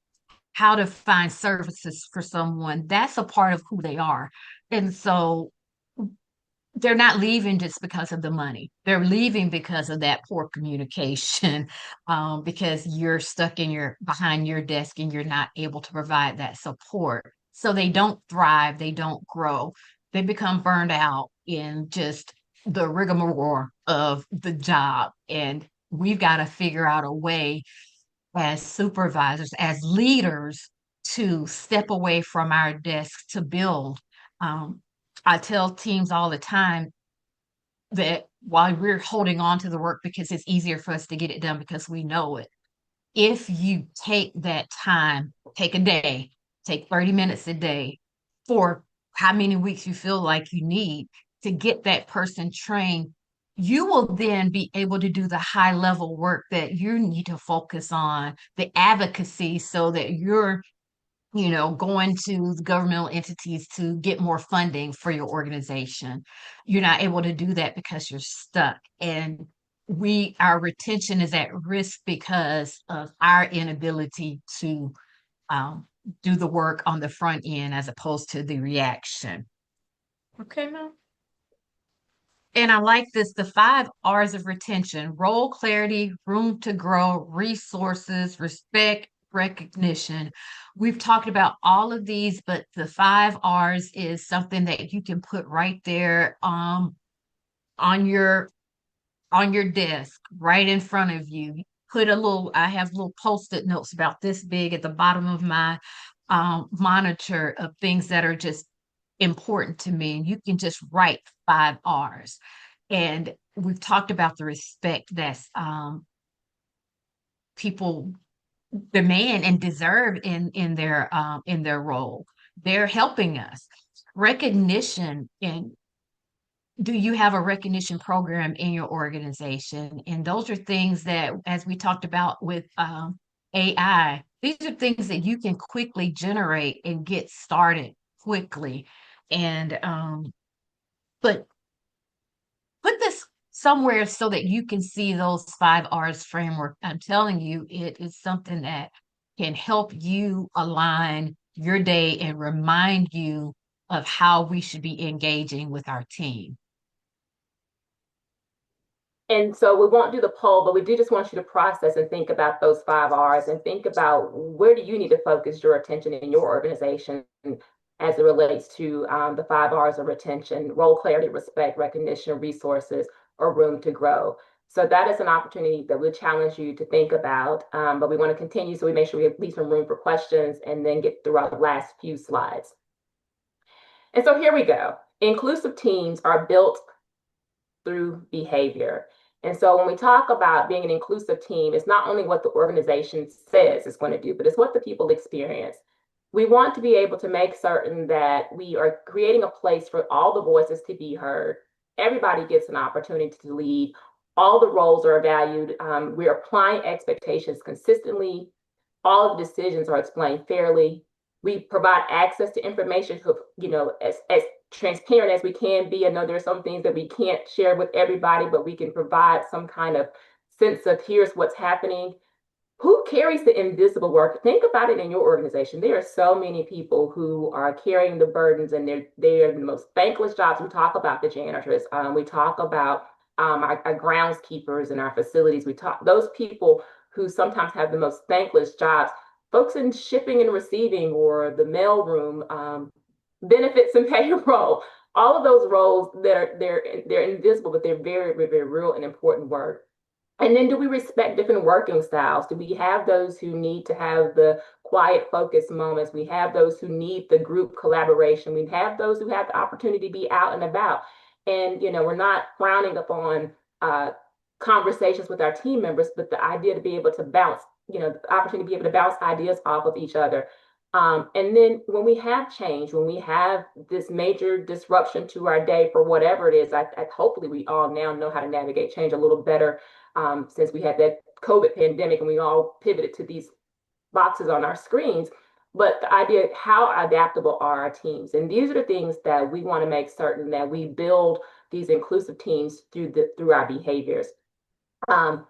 how to find services for someone. That's a part of who they are. And so they're not leaving just because of the money. They're leaving because of that poor communication, because you're stuck in your behind your desk and you're not able to provide that support. So they don't thrive, they don't grow. They become burned out in just the rigmarole of the job. And we've got to figure out a way as supervisors, as leaders, to step away from our desks to build. Um, I tell teams all the time that while we're holding on to the work because it's easier for us to get it done because we know it, if you take that time, take a day, take 30 minutes a day for how many weeks you feel like you need to get that person trained, you will then be able to do the high level work that you need to focus on, the advocacy, so that you're going to the governmental entities to get more funding for your organization. You're not able to do that because you're stuck. And our retention is at risk because of our inability to um, do the work on the front end as opposed to the reaction. Okay, Mel? And I like this, the 5 R's of retention: role clarity, room to grow, resources, respect, recognition. We've talked about all of these, but the 5 R's is something that you can put right there on your desk, right in front of you. I have little post-it notes about this big at the bottom of my monitor of things that are just important to me. And you can just write 5 R's. And we've talked about the respect that's people demand and deserve in their role. They're helping us. Recognition, and do you have a recognition program in your organization? And those are things that, as we talked about with AI, these are things that you can quickly generate and get started quickly. And but put this somewhere so that you can see those 5 R's framework. I'm telling you, it is something that can help you align your day and remind you of how we should be engaging with our team. And so we won't do the poll, but we do just want you to process and think about those 5 R's and think about where do you need to focus your attention in your organization as it relates to the 5 R's of retention: role clarity, respect, recognition, resources, or room to grow. So that is an opportunity that we challenge you to think about, but we want to continue so we make sure we leave some room for questions and then get through our last few slides. And so here we go. Inclusive teams are built through behavior. And so when we talk about being an inclusive team, it's not only what the organization says it's going to do, but it's what the people experience. We want to be able to make certain that we are creating a place for all the voices to be heard. Everybody gets an opportunity to lead. All the roles are valued. We're applying expectations consistently. All of the decisions are explained fairly. We provide access to information, as transparent as we can be. I know there's some things that we can't share with everybody, but we can provide some kind of sense of here's what's happening. Who carries the invisible work? Think about it in your organization. There are so many people who are carrying the burdens, and they're the most thankless jobs. We talk about the janitors. We talk about our groundskeepers in our facilities. We talk those people who sometimes have the most thankless jobs. Folks in shipping and receiving or the mail room, benefits and payroll. All of those roles that are they're invisible, but they're very, very, very real and important work. And then do we respect different working styles? Do we have those who need to have the quiet focus moments? We have those who need the group collaboration. We have those who have the opportunity to be out and about. And, we're not frowning upon conversations with our team members, but the idea to be able to bounce, the opportunity to be able to bounce ideas off of each other. And then when we have change, when we have this major disruption to our day for whatever it is, hopefully we all now know how to navigate change a little better since we had that COVID pandemic and we all pivoted to these boxes on our screens. But the idea, how adaptable are our teams? And these are the things that we want to make certain that we build these inclusive teams through our behaviors. Um,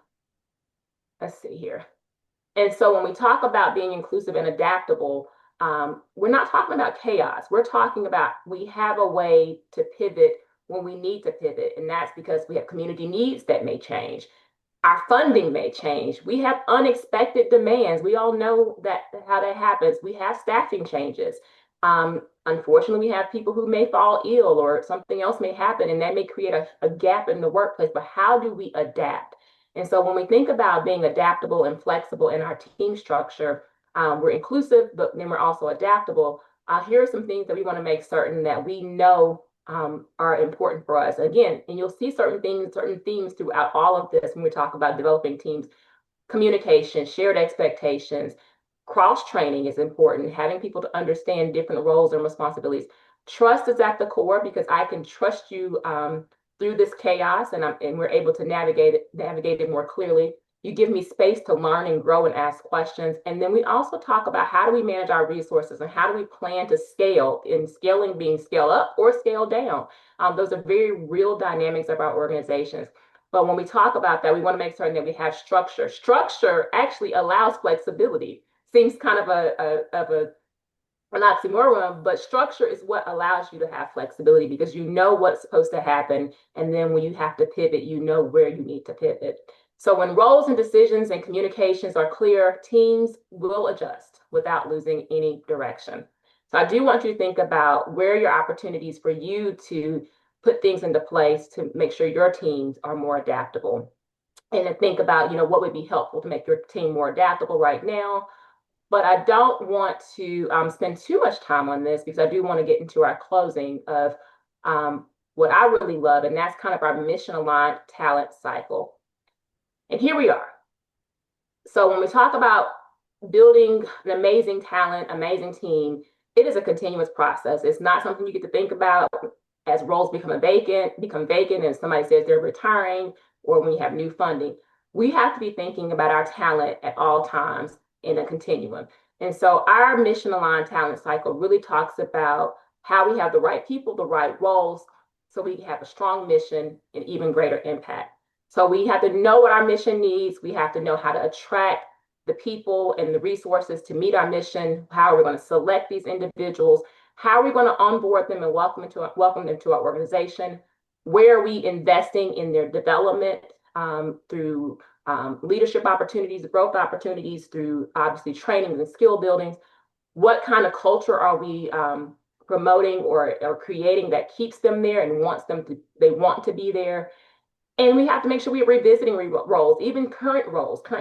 let's see here. And so when we talk about being inclusive and adaptable, we're not talking about chaos. We're talking about we have a way to pivot when we need to pivot. And that's because we have community needs that may change. Our funding may change. We have unexpected demands. We all know that how that happens. We have staffing changes. Unfortunately, we have people who may fall ill or something else may happen, and that may create a gap in the workplace. But how do we adapt? And so when we think about being adaptable and flexible in our team structure, we're inclusive, but then we're also adaptable. Here are some things that we want to make certain that we know are important for us. Again, and you'll see certain things, certain themes throughout all of this when we talk about developing teams. Communication, shared expectations, cross training is important, having people to understand different roles and responsibilities. Trust is at the core because I can trust you through this chaos and we're able to navigate it more clearly. You give me space to learn and grow and ask questions. And then we also talk about how do we manage our resources and how do we plan to scale, in scaling being scale up or scale down. Those are very real dynamics of our organizations. But when we talk about that, we want to make certain that we have structure. Structure actually allows flexibility. Seems kind of an oxymoron, but structure is what allows you to have flexibility because you know what's supposed to happen. And then when you have to pivot, you know where you need to pivot. So when roles and decisions and communications are clear, teams will adjust without losing any direction. So I do want you to think about where are your opportunities for you to put things into place to make sure your teams are more adaptable. And to think about, what would be helpful to make your team more adaptable right now. But I don't want to spend too much time on this because I do want to get into our closing of what I really love, and that's kind of our mission aligned talent cycle. And here we are. So when we talk about building an amazing talent, amazing team, it is a continuous process. It's not something you get to think about as roles become vacant, and somebody says they're retiring, or when you have new funding. We have to be thinking about our talent at all times in a continuum. And so our mission aligned talent cycle really talks about how we have the right people, the right roles, so we have a strong mission and even greater impact. So we have to know what our mission needs. We have to know how to attract the people and the resources to meet our mission. How are we going to select these individuals? How are we going to onboard them and welcome them to our organization? Where are we investing in their development through leadership opportunities, growth opportunities, through obviously trainings and skill buildings? What kind of culture are we promoting or creating that keeps them there and they want to be there? And we have to make sure we are revisiting roles, even current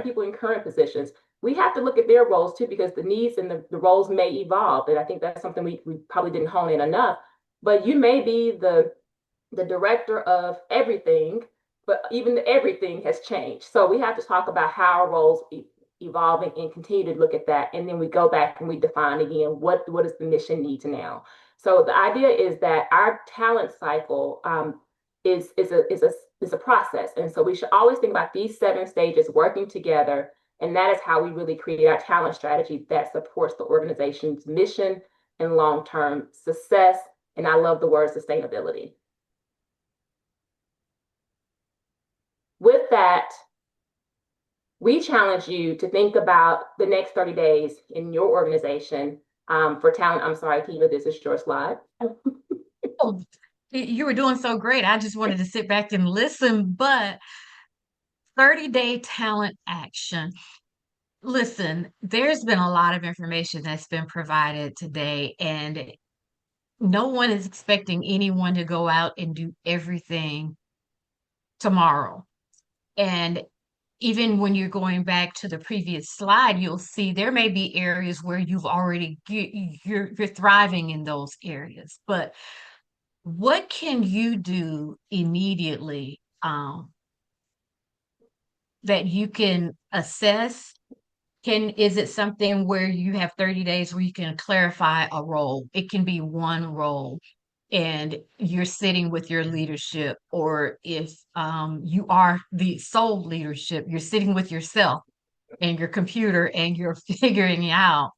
people in current positions. We have to look at their roles too, because the needs and the roles may evolve. And I think that's something we probably didn't hone in enough. But you may be the director of everything, but even the everything has changed. So we have to talk about how our roles evolving and continue to look at that. And then we go back and we define again, what does the mission need now? So the idea is that our talent cycle is a process. And so we should always think about these 7 stages working together. And that is how we really create our talent strategy that supports the organization's mission and long-term success. And I love the word sustainability. With that, we challenge you to think about the next 30 days in your organization for talent. I'm sorry, Keava, this is your slide. Oh, you were doing so great. I just wanted to sit back and listen, but 30-day talent action. Listen, there's been a lot of information that's been provided today, and no one is expecting anyone to go out and do everything tomorrow. And even when you're going back to the previous slide, you'll see there may be areas where you're thriving in those areas. But what can you do immediately that you can assess? Is it something where you have 30 days where you can clarify a role? It can be one role. and you're sitting with your leadership, or if you are the sole leadership, you're sitting with yourself and your computer and you're figuring out,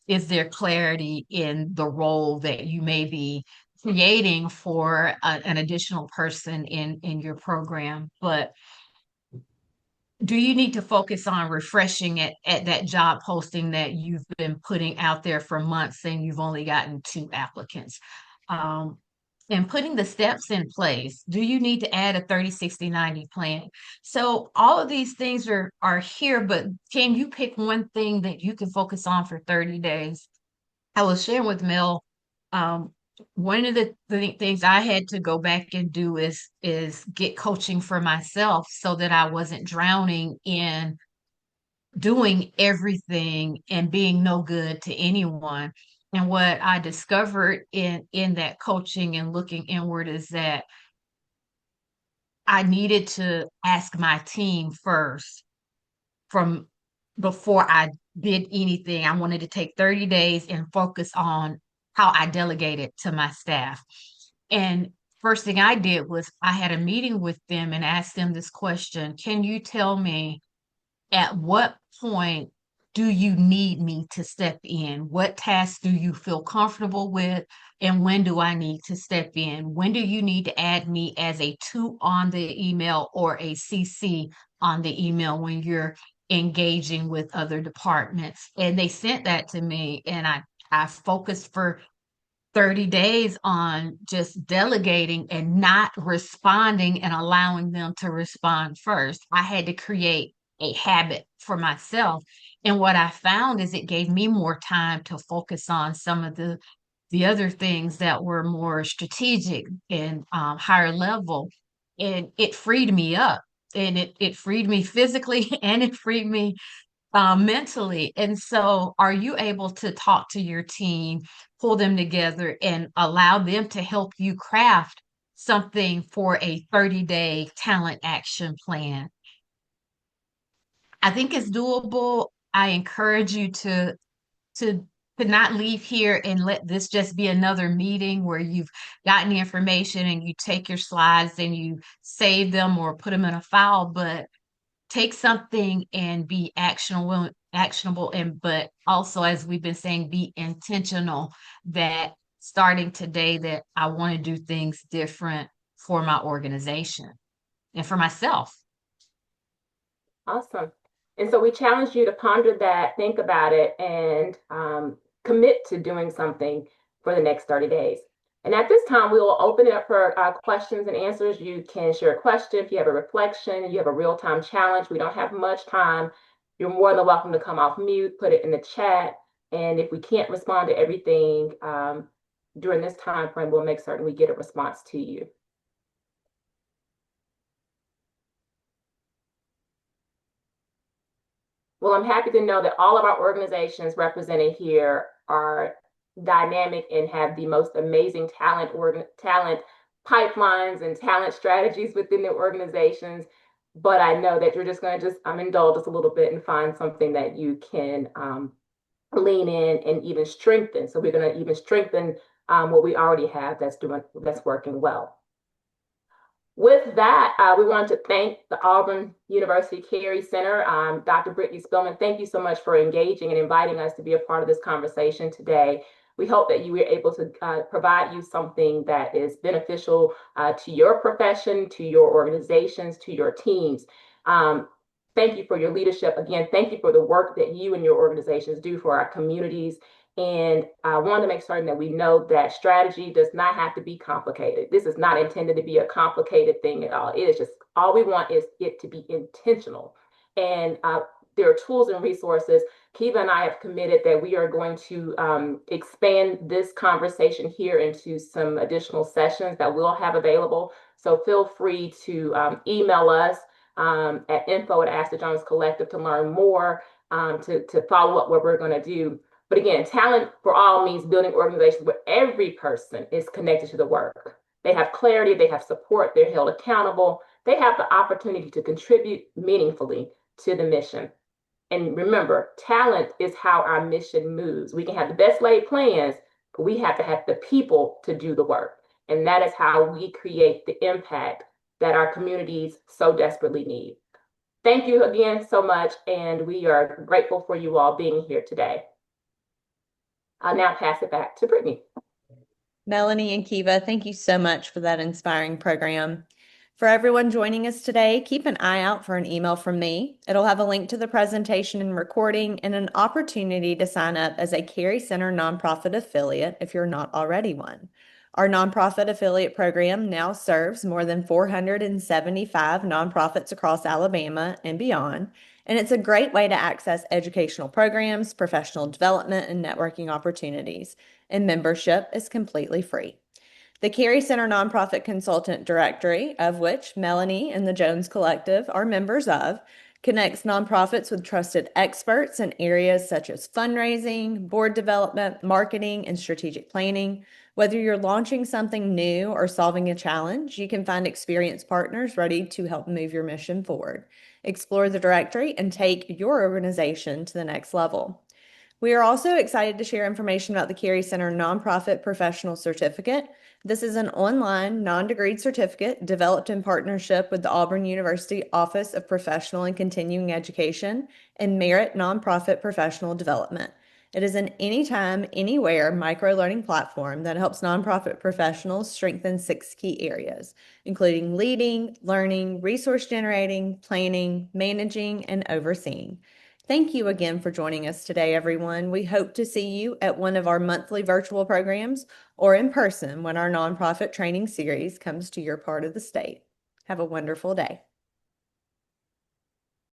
is there clarity in the role that you may be creating for an additional person in your program. But do you need to focus on refreshing it at that job posting that you've been putting out there for months and you've only gotten 2 applicants? Um, and putting the steps in place. Do you need to add a 30, 60, 90 plan? So all of these things are here, but can you pick one thing that you can focus on for 30 days? I was sharing with Mel, um, one of the things I had to go back and do is get coaching for myself so that I wasn't drowning in doing everything and being no good to anyone. And what I discovered in that coaching and looking inward is that I needed to ask my team first from before I did anything. I wanted to take 30 days and focus on how I delegated to my staff. And first thing I did was I had a meeting with them and asked them this question: can you tell me at what point do you need me to step in? What tasks do you feel comfortable with? And when do I need to step in? When do you need to add me as a two on the email or a CC on the email when you're engaging with other departments? And they sent that to me, and I focused for 30 days on just delegating and not responding and allowing them to respond first. I had to create a habit for myself. And what I found is it gave me more time to focus on some of the other things that were more strategic and higher level. And it freed me up. And it freed me physically and it freed me mentally. And so, are you able to talk to your team, pull them together, and allow them to help you craft something for a 30-day talent action plan? I think it's doable. I encourage you to to not leave here and let this just be another meeting where you've gotten the information and you take your slides and you save them or put them in a file, but take something and be actionable, and but also, as we've been saying, be intentional that starting today that I want to do things different for my organization and for myself. Awesome. And so we challenge you to ponder that, think about it, and commit to doing something for the next 30 days. And at this time, we will open it up for questions and answers. You can share a question. If you have a reflection, you have a real-time challenge, we don't have much time, you're more than welcome to come off mute, put it in the chat. And if we can't respond to everything during this time frame, we'll make certain we get a response to you. Well, I'm happy to know that all of our organizations represented here are dynamic and have the most amazing talent pipelines and talent strategies within their organizations. But I know that you're just going to just indulge us a little bit and find something that you can lean in and even strengthen. So we're going to even strengthen what we already have that's working well. With that, we want to thank the Auburn University Carey Center. Dr. Brittany Spillman, thank you so much for engaging and inviting us to be a part of this conversation today. We hope that you were able to provide you something that is beneficial to your profession, to your organizations, to your teams. Thank you for your leadership. Again, thank you for the work that you and your organizations do for our communities. And I want to make certain that we know that strategy does not have to be complicated. This is not intended to be a complicated thing at all. It is just, all we want is it to be intentional. And there are tools and resources. Keava and I have committed that we are going to expand this conversation here into some additional sessions that we'll have available. So feel free to email us at info@AskTheJones Collective to learn more, to follow up what we're going to do. But again, talent for all means building organizations where every person is connected to the work. They have clarity, they have support, they're held accountable, they have the opportunity to contribute meaningfully to the mission. And remember, talent is how our mission moves. We can have the best laid plans, but we have to have the people to do the work. And that is how we create the impact that our communities so desperately need. Thank you again so much, and we are grateful for you all being here today. I'll now pass it back to Brittany. Melanie and Keava, thank you so much for that inspiring program. For everyone joining us today, keep an eye out for an email from me. It'll have a link to the presentation and recording and an opportunity to sign up as a Carey Center nonprofit affiliate if you're not already one. Our nonprofit affiliate program now serves more than 475 nonprofits across Alabama and beyond, and it's a great way to access educational programs, professional development, and networking opportunities. And membership is completely free. The Carey Center Nonprofit Consultant Directory, of which Melanie and the Jones Collective are members of, connects nonprofits with trusted experts in areas such as fundraising, board development, marketing, and strategic planning. Whether you're launching something new or solving a challenge, you can find experienced partners ready to help move your mission forward. Explore the directory and take your organization to the next level. We are also excited to share information about the Carey Center Nonprofit Professional Certificate. This is an online, non-degreed certificate developed in partnership with the Auburn University Office of Professional and Continuing Education and Merit Nonprofit Professional Development. It is an anytime, anywhere micro-learning platform that helps nonprofit professionals strengthen 6 key areas, including leading, learning, resource generating, planning, managing, and overseeing. Thank you again for joining us today, everyone. We hope to see you at one of our monthly virtual programs or in person when our nonprofit training series comes to your part of the state. Have a wonderful day.